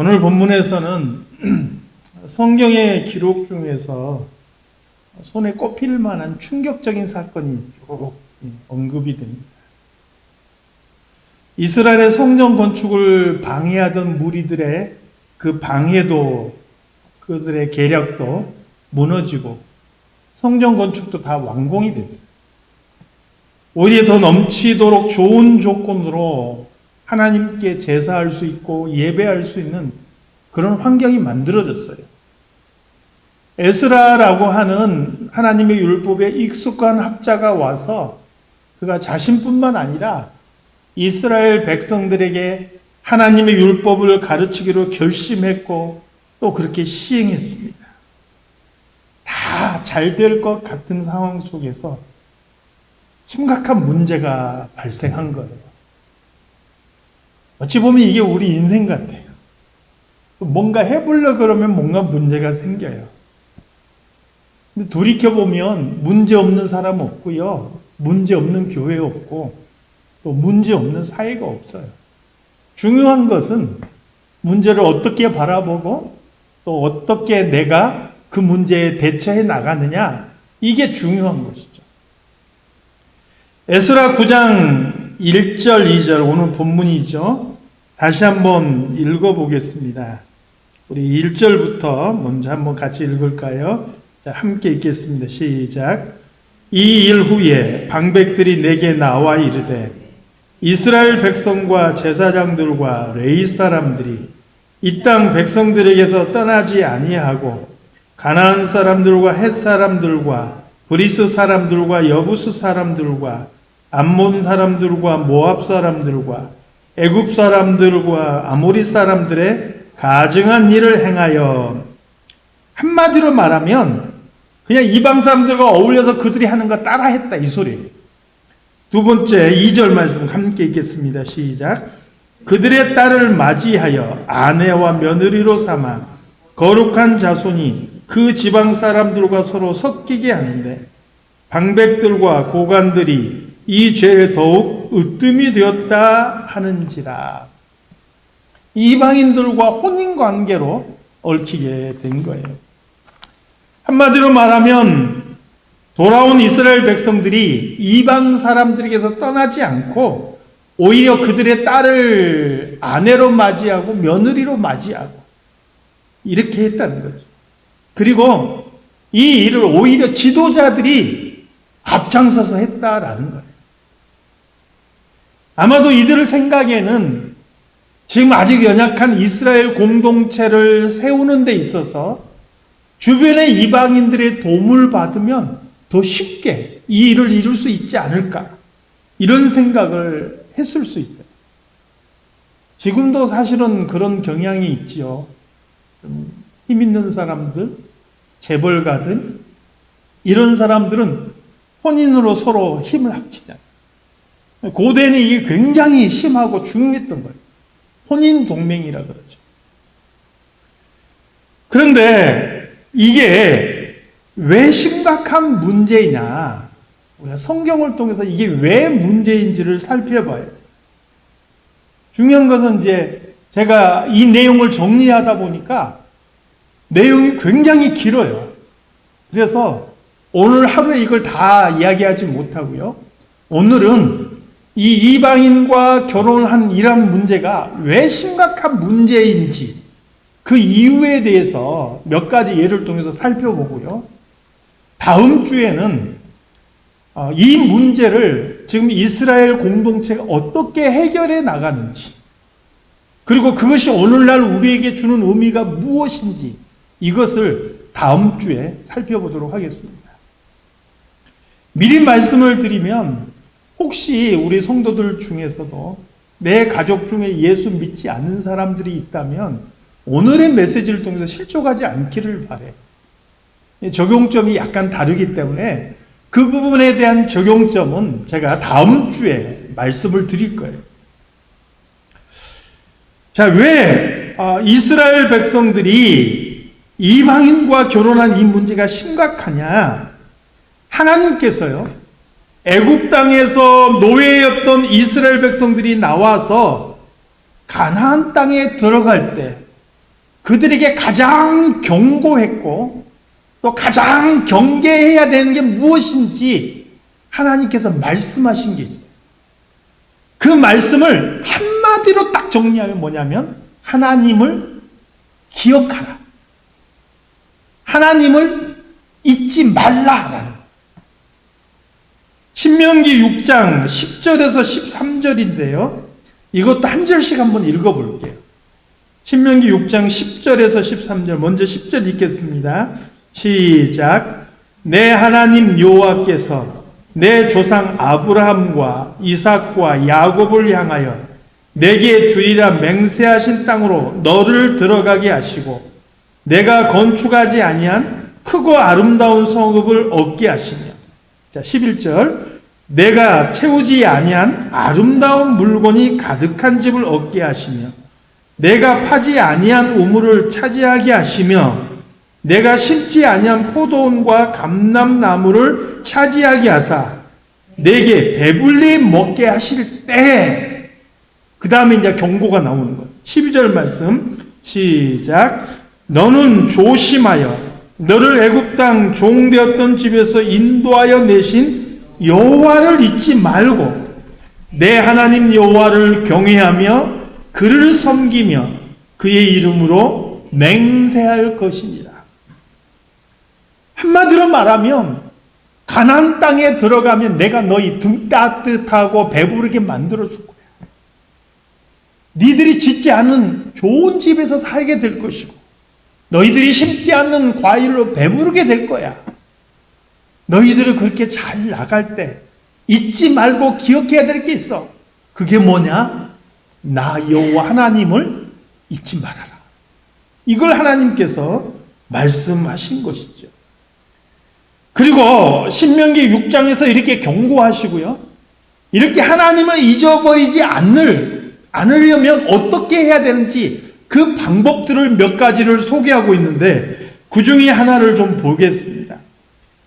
오늘 본문에서는 성경의 기록 중에서 손에 꼽힐 만한 충격적인 사건이 쭉 언급이 됩니다. 이스라엘의 성전 건축을 방해하던 무리들의 그 방해도, 그들의 계략도 무너지고 성전 건축도 다 완공이 됐어요. 오히려 더 넘치도록 좋은 조건으로 하나님께 제사할 수 있고 예배할 수 있는 그런 환경이 만들어졌어요. 에스라라고 하는 하나님의 율법에 익숙한 학자가 와서 그가 자신뿐만 아니라 이스라엘 백성들에게 하나님의 율법을 가르치기로 결심했고 또 그렇게 시행했습니다. 다 잘 될 것 같은 상황 속에서 심각한 문제가 발생한 거예요. 어찌 보면 이게 우리 인생 같아요. 뭔가 해보려 그러면 뭔가 문제가 생겨요. 근데 돌이켜보면 문제 없는 사람 없고요. 문제 없는 교회 없고 또 문제 없는 사회가 없어요. 중요한 것은 문제를 어떻게 바라보고 또 어떻게 내가 그 문제에 대처해 나가느냐, 이게 중요한 것이죠. 에스라 9장 1절 2절 오늘 본문이죠. 다시 한번 읽어보겠습니다. 우리 1절부터 먼저 한번 같이 읽을까요? 자, 함께 읽겠습니다. 시작. 이 일 후에 방백들이 내게 나와 이르되 이스라엘 백성과 제사장들과 레위 사람들이 이 땅 백성들에게서 떠나지 아니하고 가나안 사람들과 헷 사람들과 브리스 사람들과 여부스 사람들과 암몬 사람들과 모압 사람들과 애굽 사람들과 아모리 사람들의 가증한 일을 행하여, 한마디로 말하면 그냥 이방 사람들과 어울려서 그들이 하는 거 따라했다, 이 소리예요. 두 번째 2절 말씀 함께 읽겠습니다. 시작. 그들의 딸을 맞이하여 아내와 며느리로 삼아 거룩한 자손이 그 지방 사람들과 서로 섞이게 하는데 방백들과 고관들이 이 죄에 더욱 으뜸이 되었다 하는지라. 이방인들과 혼인관계로 얽히게 된 거예요. 한마디로 말하면 돌아온 이스라엘 백성들이 이방 사람들에게서 떠나지 않고 오히려 그들의 딸을 아내로 맞이하고 며느리로 맞이하고 이렇게 했다는 거죠. 그리고 이 일을 오히려 지도자들이 앞장서서 했다라는 거예요. 아마도 이들의 생각에는 지금 아직 연약한 이스라엘 공동체를 세우는 데 있어서 주변의 이방인들의 도움을 받으면 더 쉽게 이 일을 이룰 수 있지 않을까, 이런 생각을 했을 수 있어요. 지금도 사실은 그런 경향이 있지요. 힘 있는 사람들, 재벌가들, 이런 사람들은 혼인으로 서로 힘을 합치잖아요. 고대는 이게 굉장히 심하고 중요했던 거예요. 혼인 동맹이라 그러죠. 그런데 이게 왜 심각한 문제냐, 우리가 성경을 통해서 이게 왜 문제인지를 살펴봐야 돼요. 중요한 것은 이제 제가 이 내용을 정리하다 보니까 내용이 굉장히 길어요. 그래서 오늘 하루에 이걸 다 이야기하지 못하고요. 오늘은 이 이방인과 결혼한 이런 문제가 왜 심각한 문제인지 그 이유에 대해서 몇 가지 예를 통해서 살펴보고요. 다음 주에는 이 문제를 지금 이스라엘 공동체가 어떻게 해결해 나가는지, 그리고 그것이 오늘날 우리에게 주는 의미가 무엇인지, 이것을 다음 주에 살펴보도록 하겠습니다. 미리 말씀을 드리면 혹시 우리 성도들 중에서도 내 가족 중에 예수 믿지 않는 사람들이 있다면 오늘의 메시지를 통해서 실족하지 않기를 바라요. 적용점이 약간 다르기 때문에 그 부분에 대한 적용점은 제가 다음 주에 말씀을 드릴 거예요. 자, 왜 이스라엘 백성들이 이방인과 결혼한 이 문제가 심각하냐? 하나님께서요, 애굽 땅에서 노예였던 이스라엘 백성들이 나와서 가나안 땅에 들어갈 때 그들에게 가장 경고했고 또 가장 경계해야 되는 게 무엇인지 하나님께서 말씀하신 게 있어요. 그 말씀을 한마디로 딱 정리하면 뭐냐면 하나님을 기억하라. 하나님을 잊지 말라라는 거예요. 신명기 6장 10절에서 13절인데요. 이것도 한 절씩 한번 읽어볼게요. 신명기 6장 10절에서 13절 먼저 10절 읽겠습니다. 시작. 내 하나님 여호와께서 내 조상 아브라함과 이삭과 야곱을 향하여 내게 주리라 맹세하신 땅으로 너를 들어가게 하시고 내가 건축하지 아니한 크고 아름다운 성읍을 얻게 하시며 자 11절 내가 채우지 아니한 아름다운 물건이 가득한 집을 얻게 하시며 내가 파지 아니한 우물을 차지하게 하시며 내가 심지 아니한 포도원과 감람나무를 차지하게 하사 내게 배불리 먹게 하실 때 그 다음에 이제 경고가 나오는 거예요. 12절 말씀 시작. 너는 조심하여 너를 애굽 땅 종되었던 집에서 인도하여 내신 여호와를 잊지 말고 내 하나님 여호와를 경외하며 그를 섬기며 그의 이름으로 맹세할 것이니라. 한마디로 말하면 가나안 땅에 들어가면 내가 너희 등 따뜻하고 배부르게 만들어 줄 거야. 니들이 짓지 않은 좋은 집에서 살게 될 것이고 너희들이 심지 않는 과일로 배부르게 될 거야. 너희들은 그렇게 잘 나갈 때 잊지 말고 기억해야 될 게 있어. 그게 뭐냐? 나 여호와 하나님을 잊지 말아라. 이걸 하나님께서 말씀하신 것이죠. 그리고 신명기 6장에서 이렇게 경고하시고요. 이렇게 하나님을 잊어버리지 않으려면 어떻게 해야 되는지 그 방법들을 몇 가지를 소개하고 있는데 그 중에 하나를 좀 보겠습니다.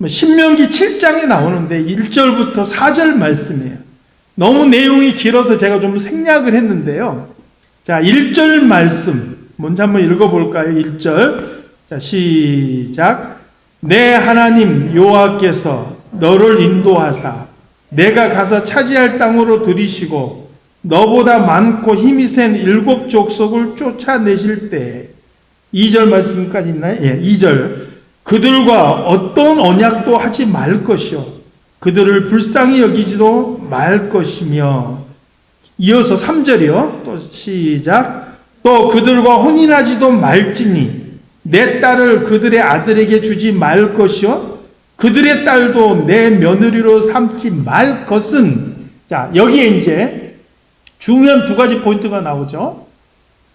신명기 7장에 나오는데 1절부터 4절 말씀이에요. 너무 내용이 길어서 제가 좀 생략을 했는데요. 자, 1절 말씀 먼저 한번 읽어볼까요? 1절. 자, 시작. 내 하나님 여호와께서 너를 인도하사 내가 가서 차지할 땅으로 들이시고 너보다 많고 힘이 센 7 족속을 쫓아내실 때 2절 말씀까지 있나요? 예, 2절. 그들과 어떤 언약도 하지 말 것이요 그들을 불쌍히 여기지도 말 것이며 이어서 3절이요. 또 시작. 또 그들과 혼인하지도 말지니 내 딸을 그들의 아들에게 주지 말 것이요 그들의 딸도 내 며느리로 삼지 말 것은 자 여기에 이제 중요한 두 가지 포인트가 나오죠.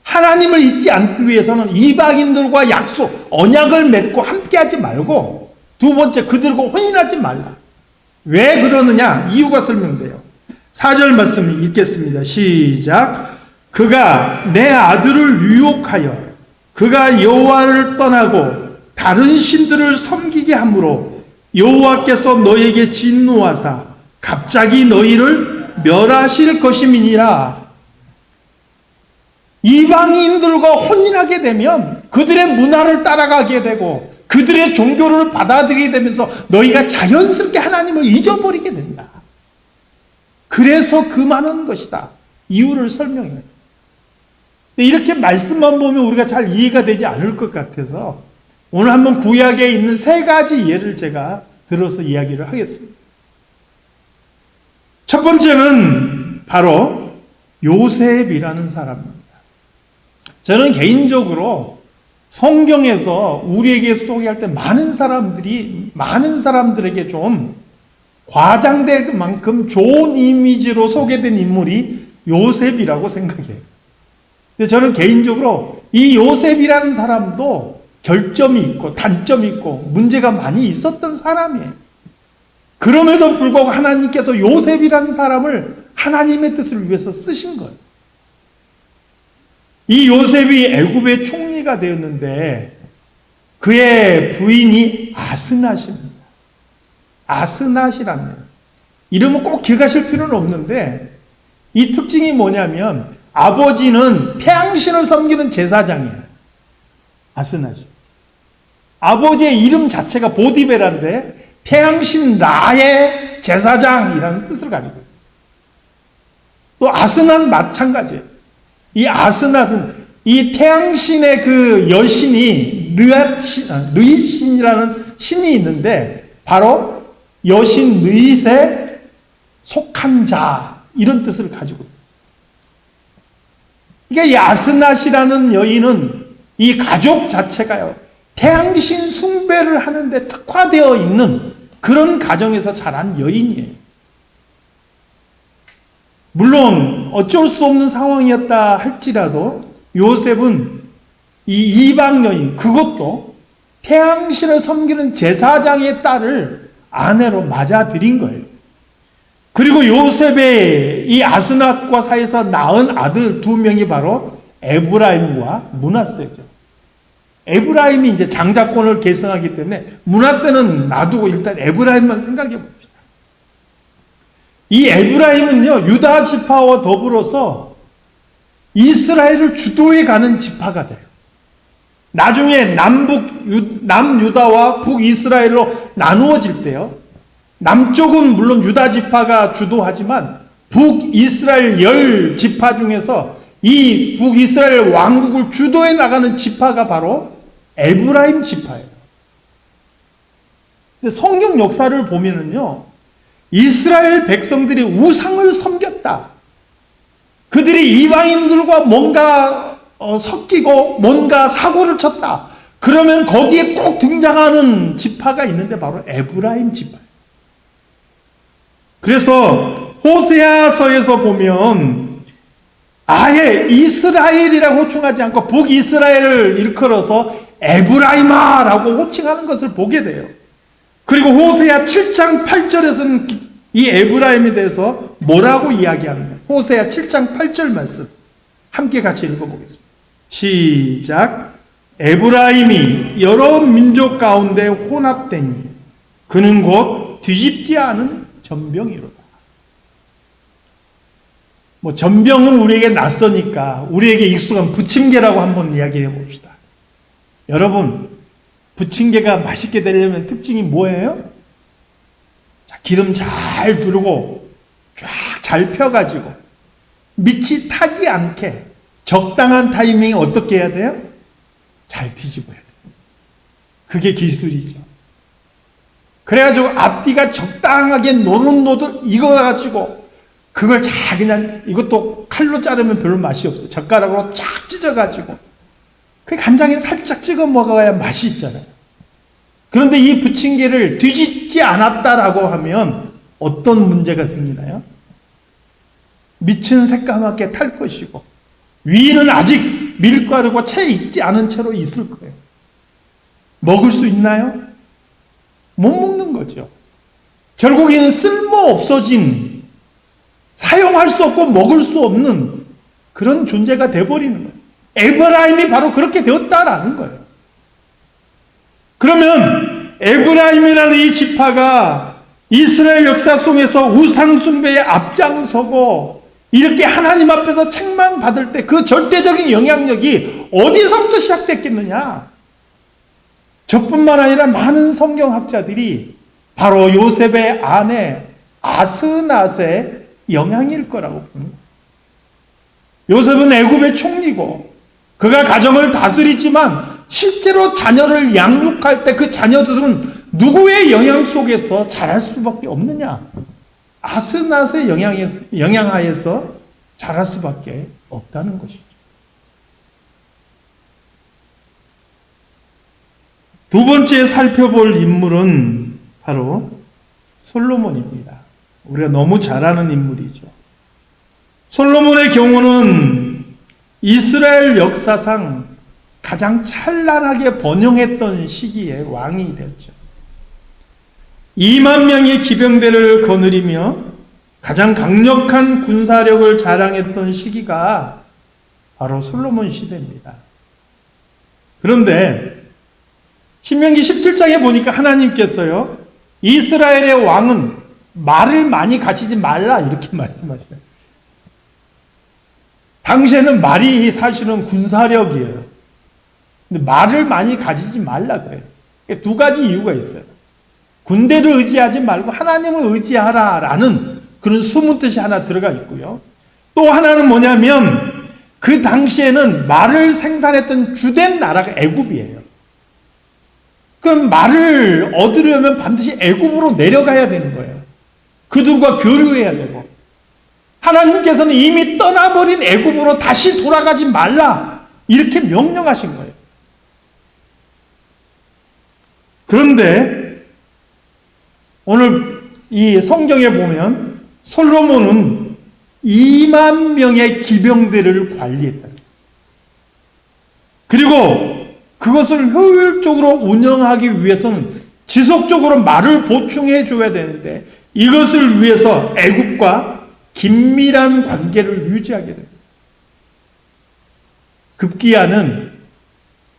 하나님을 잊지 않기 위해서는 이방인들과 약속, 언약을 맺고 함께하지 말고 두 번째 그들과 혼인하지 말라. 왜 그러느냐? 이유가 설명돼요. 4절 말씀 읽겠습니다. 시작. 그가 내 아들을 유혹하여 그가 여호와를 떠나고 다른 신들을 섬기게 함으로 여호와께서 너에게 진노하사 갑자기 너희를 멸하실 것임이니라. 이방인들과 혼인하게 되면 그들의 문화를 따라가게 되고 그들의 종교를 받아들이게 되면서 너희가 자연스럽게 하나님을 잊어버리게 된다. 그래서 금하는 것이다. 이유를 설명해요. 이렇게 말씀만 보면 우리가 잘 이해가 되지 않을 것 같아서 오늘 한번 구약에 있는 3가지 예를 제가 들어서 이야기를 하겠습니다. 첫 번째는 바로 요셉이라는 사람입니다. 저는 개인적으로 성경에서 우리에게 소개할 때 많은 사람들에게 좀 과장될 만큼 좋은 이미지로 소개된 인물이 요셉이라고 생각해요. 근데 저는 개인적으로 이 요셉이라는 사람도 결점이 있고 단점이 있고 문제가 많이 있었던 사람이에요. 그럼에도 불구하고 하나님께서 요셉이라는 사람을 하나님의 뜻을 위해서 쓰신 거예요. 이 요셉이 애굽의 총리가 되었는데 그의 부인이 아스낫입니다. 아스낫이라는 이름은 꼭 기억하실 필요는 없는데 이 특징이 뭐냐면 아버지는 태양신을 섬기는 제사장이에요. 아스나시. 아버지의 이름 자체가 보디베라인데 태양신 라의 제사장이라는 뜻을 가지고 있어요. 또 아스낫 마찬가지예요. 이 아스낫은 이 태양신의 그 여신이 느잇신이라는 신이 있는데 바로 여신 느잇에 속한 자 이런 뜻을 가지고 있어요. 그러니까 이 아스낫이라는 여인은 이 가족 자체가요 태양신 숭배를 하는데 특화되어 있는 그런 가정에서 자란 여인이에요. 물론 어쩔 수 없는 상황이었다 할지라도 요셉은 이 이방 여인, 그것도 태양신을 섬기는 제사장의 딸을 아내로 맞아들인 거예요. 그리고 요셉의 이 아스낫과 사이에서 낳은 아들 2명이 바로 에브라임과 므낫세죠. 에브라임이 이제 장자권을 계승하기 때문에 므낫세는 놔두고 일단 에브라임만 생각해 봅시다. 이 에브라임은요, 유다 지파와 더불어서 이스라엘을 주도해 가는 지파가 돼요. 나중에 남유다와 북이스라엘로 나누어질 때요. 남쪽은 물론 유다 지파가 주도하지만 북이스라엘 10지파 중에서 이 북이스라엘 왕국을 주도해 나가는 지파가 바로 에브라임 지파예요. 성경 역사를 보면은요. 이스라엘 백성들이 우상을 섬겼다. 그들이 이방인들과 뭔가 섞이고 뭔가 사고를 쳤다. 그러면 거기에 꼭 등장하는 지파가 있는데 바로 에브라임 지파예요. 그래서 호세아서에서 보면 아예 이스라엘이라고 호칭하지 않고 북이스라엘을 일컬어서 에브라임아라고 호칭하는 것을 보게 돼요. 그리고 호세아 7장 8절에서는 이 에브라임에 대해서 뭐라고 이야기하느냐. 호세아 7장 8절 말씀 함께 같이 읽어보겠습니다. 시작. 에브라임이 여러 민족 가운데 혼합되니 그는 곧 뒤집지 않은 전병이로다. 전병은 우리에게 낯서니까 우리에게 익숙한 부침개라고 한번 이야기해 봅시다. 여러분, 부침개가 맛있게 되려면 특징이 뭐예요? 자, 기름 잘 두르고 쫙 잘 펴가지고 밑이 타지 않게 적당한 타이밍에 어떻게 해야 돼요? 잘 뒤집어야 돼요. 그게 기술이죠. 그래가지고 앞뒤가 적당하게 노릇노릇 익어가지고 그걸 잘 그냥 이것도 칼로 자르면 별로 맛이 없어요. 젓가락으로 쫙 찢어가지고 그 간장에 살짝 찍어 먹어야 맛이 있잖아요. 그런데 이 부침개를 뒤집지 않았다라고 하면 어떤 문제가 생기나요? 밑은 새까맣게 탈 것이고 위는 아직 밀가루가 채 익지 않은 채로 있을 거예요. 먹을 수 있나요? 못 먹는 거죠. 결국에는 쓸모없어진, 사용할 수 없고 먹을 수 없는 그런 존재가 돼버리는 거예요. 에브라임이 바로 그렇게 되었다라는 거예요. 그러면 에브라임이라는 이 지파가 이스라엘 역사 속에서 우상 숭배에 앞장서고 이렇게 하나님 앞에서 책망받을 때 그 절대적인 영향력이 어디서부터 시작됐겠느냐? 저뿐만 아니라 많은 성경학자들이 바로 요셉의 아내 아스낫의 영향일 거라고 봅니다. 요셉은 애굽의 총리고 그가 가정을 다스리지만 실제로 자녀를 양육할 때 그 자녀들은 누구의 영향 속에서 자랄 수밖에 없느냐? 아스낫의 영향하에서 자랄 수밖에 없다는 것이죠. 두 번째 살펴볼 인물은 바로 솔로몬입니다. 우리가 너무 잘 아는 인물이죠. 솔로몬의 경우는 이스라엘 역사상 가장 찬란하게 번영했던 시기에 왕이 되었죠. 2만 명의 기병대를 거느리며 가장 강력한 군사력을 자랑했던 시기가 바로 솔로몬 시대입니다. 그런데 신명기 17장에 보니까 하나님께서요, 이스라엘의 왕은 말을 많이 가지지 말라 이렇게 말씀하셔요. 당시에는 말이 사실은 군사력이에요. 근데 말을 많이 가지지 말라 그래요. 두 가지 이유가 있어요. 군대를 의지하지 말고 하나님을 의지하라라는 그런 숨은 뜻이 하나 들어가 있고요. 또 하나는 뭐냐면 그 당시에는 말을 생산했던 주된 나라가 애굽이에요. 그럼 말을 얻으려면 반드시 애굽으로 내려가야 되는 거예요. 그들과 교류해야 되고, 하나님께서는 이미 떠나버린 애굽으로 다시 돌아가지 말라 이렇게 명령하신 거예요. 그런데 오늘 이 성경에 보면 솔로몬은 2만 명의 기병대를 관리했다. 그리고 그것을 효율적으로 운영하기 위해서는 지속적으로 말을 보충해 줘야 되는데, 이것을 위해서 애굽과 긴밀한 관계를 유지하게 됩니다. 급기야는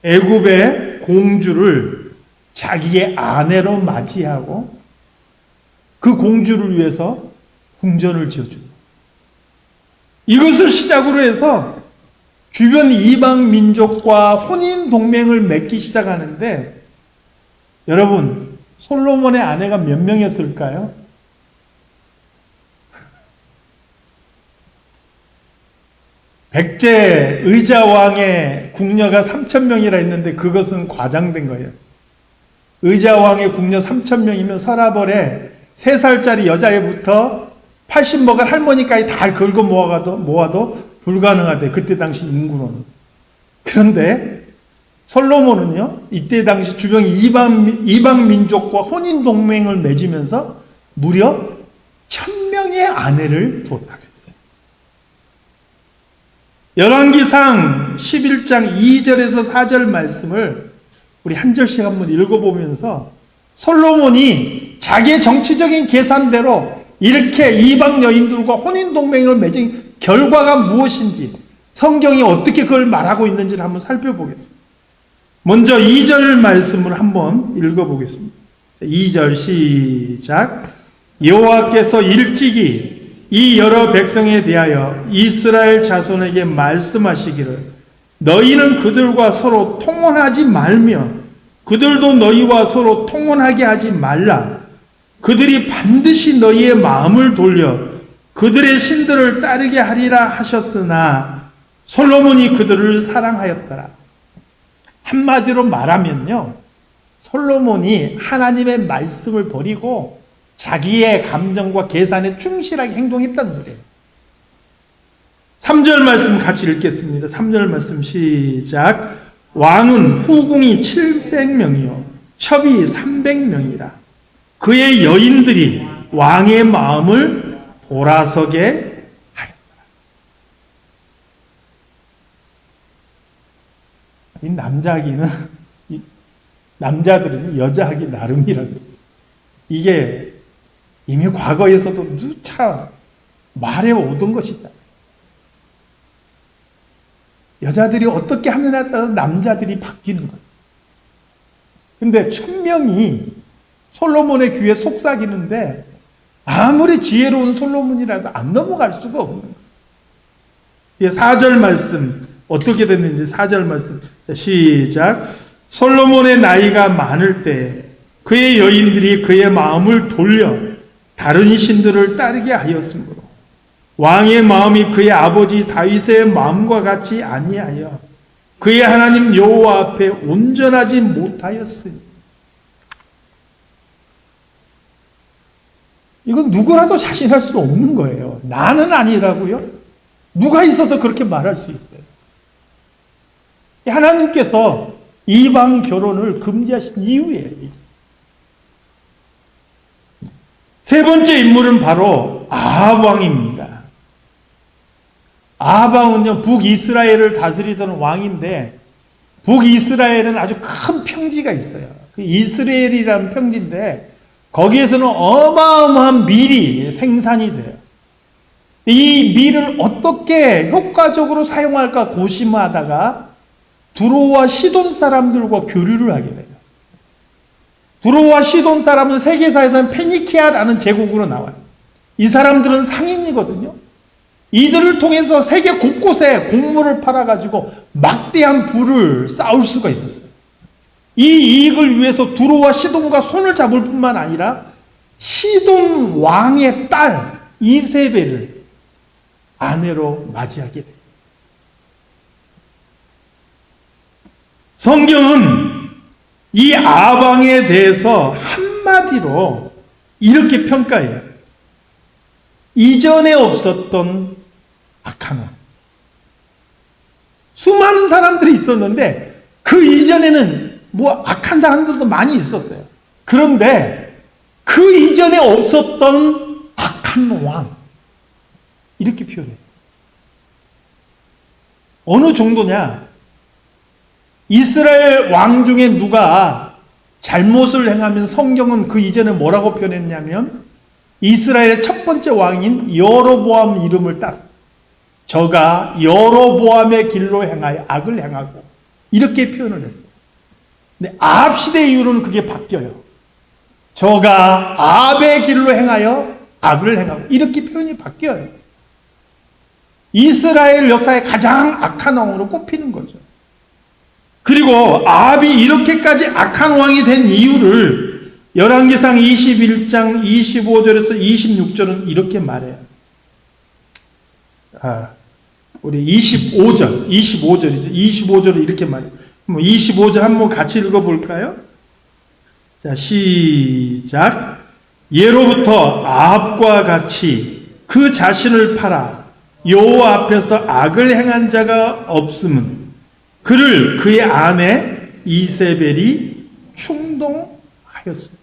애굽의 공주를 자기의 아내로 맞이하고 그 공주를 위해서 궁전을 지어줍니다. 이것을 시작으로 해서 주변 이방 민족과 혼인 동맹을 맺기 시작하는데, 여러분, 솔로몬의 아내가 몇 명이었을까요? 백제 의자왕의 궁녀가 3,000명이라 했는데 그것은 과장된 거예요. 의자왕의 궁녀 3,000명이면 서라벌에 3살짜리 여자애부터 80 먹은 할머니까지 다 긁어 모아도 불가능하대. 그때 당시 인구로는. 그런데 솔로몬은요, 이때 당시 주변 이방 민족과 혼인 동맹을 맺으면서 무려 1,000명의 아내를 두었다 그랬어요. 열왕기상 11장 2절에서 4절 말씀을 우리 한 절씩 한번 읽어보면서 솔로몬이 자기의 정치적인 계산대로 이렇게 이방 여인들과 혼인 동맹을 맺은 결과가 무엇인지, 성경이 어떻게 그걸 말하고 있는지를 한번 살펴보겠습니다. 먼저 2절 말씀을 한번 읽어보겠습니다. 2절 시작. 여호와께서 일찍이 이 여러 백성에 대하여 이스라엘 자손에게 말씀하시기를, 너희는 그들과 서로 통혼하지 말며 그들도 너희와 서로 통혼하게 하지 말라. 그들이 반드시 너희의 마음을 돌려 그들의 신들을 따르게 하리라 하셨으나 솔로몬이 그들을 사랑하였더라. 한마디로 말하면요, 솔로몬이 하나님의 말씀을 버리고 자기의 감정과 계산에 충실하게 행동했다는 거예요. 3절 말씀 같이 읽겠습니다. 3절 말씀 시작. 왕은 후궁이 700명이요 첩이 300명이라. 그의 여인들이 왕의 마음을 돌아서게 하였다. 이 남자하기는, 남자들은 여자하기 나름이라고. 이게 이미 과거에서도 누차 말해 오던 것이잖아요. 여자들이 어떻게 하느냐에 따라 남자들이 바뀌는 거예요. 근데 1,000명이 솔로몬의 귀에 속삭이는데 아무리 지혜로운 솔로몬이라도 안 넘어갈 수가 없는 거예요. 4절 말씀 어떻게 됐는지 4절 말씀 시작. 솔로몬의 나이가 많을 때 그의 여인들이 그의 마음을 돌려 다른 신들을 따르게 하였으므로 왕의 마음이 그의 아버지 다윗의 마음과 같이 아니하여 그의 하나님 여호와 앞에 온전하지 못하였으니. 이건 누구라도 자신할 수 없는 거예요. 나는 아니라고요? 누가 있어서 그렇게 말할 수 있어요? 하나님께서 이방 결혼을 금지하신 이유예요. 세 번째 인물은 바로 아합 왕입니다. 아합 왕은요, 북이스라엘을 다스리던 왕인데, 북이스라엘은 아주 큰 평지가 있어요. 그 이스라엘이라는 평지인데 거기에서는 어마어마한 밀이 생산이 돼요. 이 밀을 어떻게 효과적으로 사용할까 고심하다가 두로와 시돈 사람들과 교류를 하게 돼요. 두로와 시돈 사람은 세계사에서는 페니키아라는 제국으로 나와요. 이 사람들은 상인이거든요. 이들을 통해서 세계 곳곳에 곡물을 팔아가지고 막대한 부를 쌓을 수가 있었어요. 이 이익을 위해서 두로와 시돈과 손을 잡을 뿐만 아니라 시돈 왕의 딸 이세벨을 아내로 맞이하게 돼요. 성경은 이 아방에 대해서 한마디로 이렇게 평가해요. 이전에 없었던 악한 왕. 수많은 사람들이 있었는데 그 이전에는 뭐 악한 사람들도 많이 있었어요. 그런데 그 이전에 없었던 악한 왕. 이렇게 표현해요. 어느 정도냐? 이스라엘 왕 중에 누가 잘못을 행하면 성경은 그 이전에 뭐라고 표현했냐면 이스라엘의 첫 번째 왕인 여로보암 이름을 땄어요. 저가 여로보암의 길로 행하여 악을 행하고 이렇게 표현을 했어요. 근데 아합 시대 이후로는 그게 바뀌어요. 저가 아합의 길로 행하여 악을 행하고 이렇게 표현이 바뀌어요. 이스라엘 역사의 가장 악한 왕으로 꼽히는 거죠. 그리고 아합이 이렇게까지 악한 왕이 된 이유를 열왕기상 21장 25절에서 26절은 이렇게 말해요. 우리 25절이죠. 25절을 이렇게 말해요. 25절 한번 같이 읽어볼까요? 자, 시작. 예로부터 아합과 같이 그 자신을 팔아 여호와 앞에서 악을 행한 자가 없음은 그를 그의 아내 이세벨이 충동하였습니다.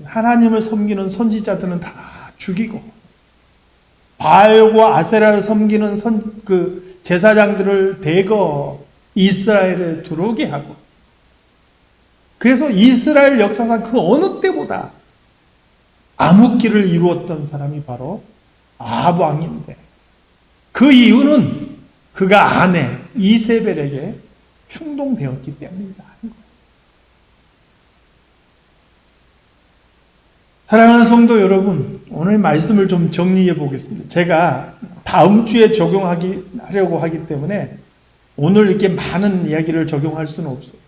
하나님을 섬기는 선지자들은 다 죽이고 바알과 아세라를 섬기는 제사장들을 대거 이스라엘에 들어오게 하고 그래서 이스라엘 역사상 그 어느 때보다 암흑기를 이루었던 사람이 바로 아합 왕인데 그 이유는 그가 아내 이세벨에게 충동되었기 때문이다. 사랑하는 성도 여러분, 오늘 말씀을 좀 정리해 보겠습니다. 제가 다음 주에 적용하려고 하기 때문에 오늘 이렇게 많은 이야기를 적용할 수는 없어요.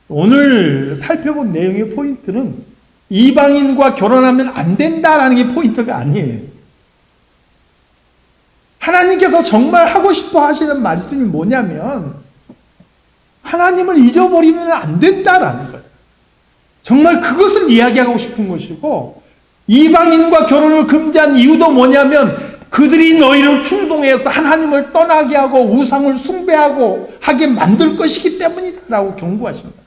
오늘 살펴본 내용의 포인트는 이방인과 결혼하면 안 된다라는 게 포인트가 아니에요. 하나님께서 정말 하고 싶어 하시는 말씀이 뭐냐면 하나님을 잊어버리면 안 된다라는 거예요. 정말 그것을 이야기하고 싶은 것이고 이방인과 결혼을 금지한 이유도 뭐냐면 그들이 너희를 충동해서 하나님을 떠나게 하고 우상을 숭배하고 하게 만들 것이기 때문이다라고 경고하십니다.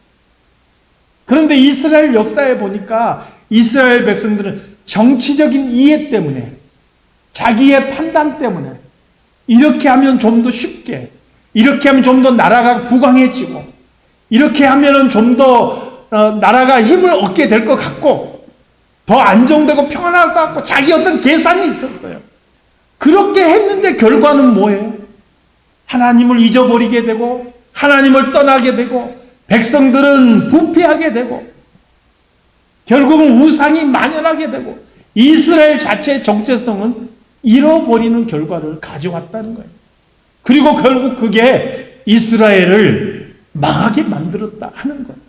그런데 이스라엘 역사에 보니까 이스라엘 백성들은 정치적인 이해 때문에 자기의 판단 때문에 이렇게 하면 좀 더 쉽게 이렇게 하면 좀 더 나라가 부강해지고 이렇게 하면 좀 더 나라가 힘을 얻게 될 것 같고 더 안정되고 평안할 것 같고 자기 어떤 계산이 있었어요. 그렇게 했는데 결과는 뭐예요? 하나님을 잊어버리게 되고 하나님을 떠나게 되고 백성들은 부패하게 되고 결국은 우상이 만연하게 되고 이스라엘 자체의 정체성은 잃어버리는 결과를 가져왔다는 거예요. 그리고 결국 그게 이스라엘을 망하게 만들었다 하는 거예요.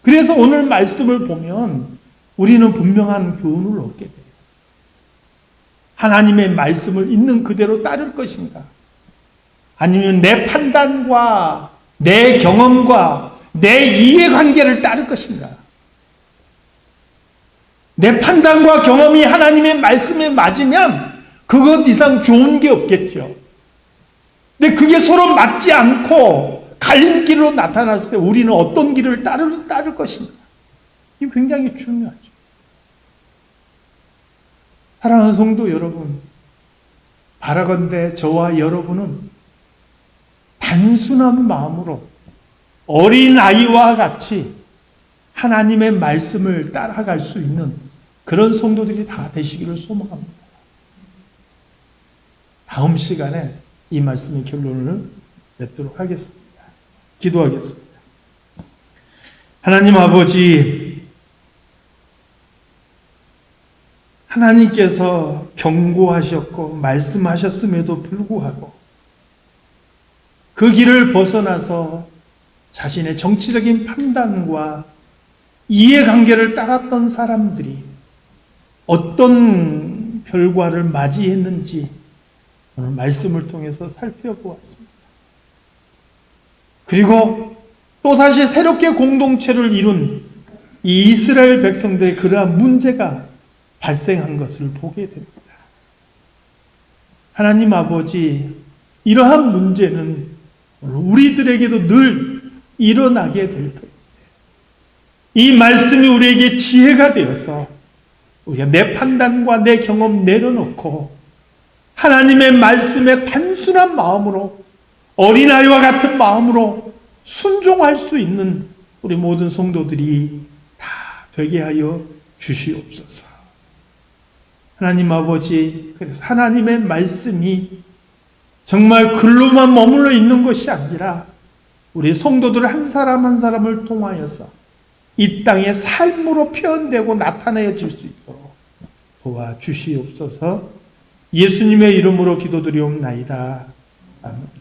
그래서 오늘 말씀을 보면 우리는 분명한 교훈을 얻게 돼요. 하나님의 말씀을 있는 그대로 따를 것인가? 아니면 내 판단과 내 경험과 내 이해관계를 따를 것인가? 내 판단과 경험이 하나님의 말씀에 맞으면 그것 이상 좋은 게 없겠죠. 근데 그게 서로 맞지 않고 갈림길로 나타났을 때 우리는 어떤 길을 따를 것인가? 이게 굉장히 중요하죠. 사랑하는 성도 여러분, 바라건대 저와 여러분은 단순한 마음으로 어린아이와 같이 하나님의 말씀을 따라갈 수 있는 그런 성도들이 다 되시기를 소망합니다. 다음 시간에 이 말씀의 결론을 맺도록 하겠습니다. 기도하겠습니다. 하나님 아버지, 하나님께서 경고하셨고 말씀하셨음에도 불구하고 그 길을 벗어나서 자신의 정치적인 판단과 이해관계를 따랐던 사람들이 어떤 결과를 맞이했는지 오늘 말씀을 통해서 살펴보았습니다. 그리고 또다시 새롭게 공동체를 이룬 이 이스라엘 백성들의 그러한 문제가 발생한 것을 보게 됩니다. 하나님 아버지, 이러한 문제는 우리들에게도 늘 일어나게 될 터입니다. 이 말씀이 우리에게 지혜가 되어서 우리가 내 판단과 내 경험 내려놓고 하나님의 말씀에 단순한 마음으로 어린아이와 같은 마음으로 순종할 수 있는 우리 모든 성도들이 다 되게 하여 주시옵소서. 하나님 아버지, 그래서 하나님의 말씀이 정말 글로만 머물러 있는 것이 아니라 우리 성도들 한 사람 한 사람을 통하여서 이 땅의 삶으로 표현되고 나타내질 수 있도록 도와주시옵소서. 예수님의 이름으로 기도드리옵나이다. 아멘.